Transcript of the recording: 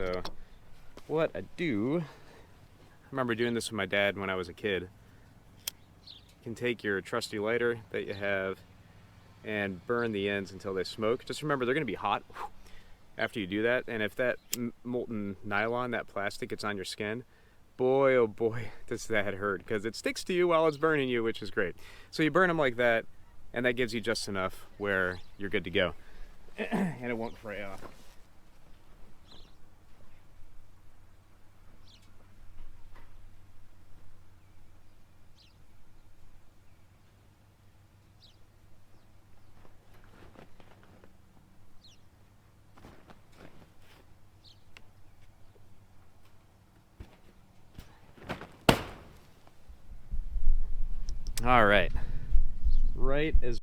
So what I do, I remember doing this with my dad when I was a kid. You can take your trusty lighter that you have and burn the ends until they smoke. Just remember, they're going to be hot after you do that, and if that molten nylon, that plastic, gets on your skin, boy oh boy does that hurt, because it sticks to you while it's burning you, which is great. So you burn them like that, and that gives you just enough where you're good to go and it won't fray off. All right, right as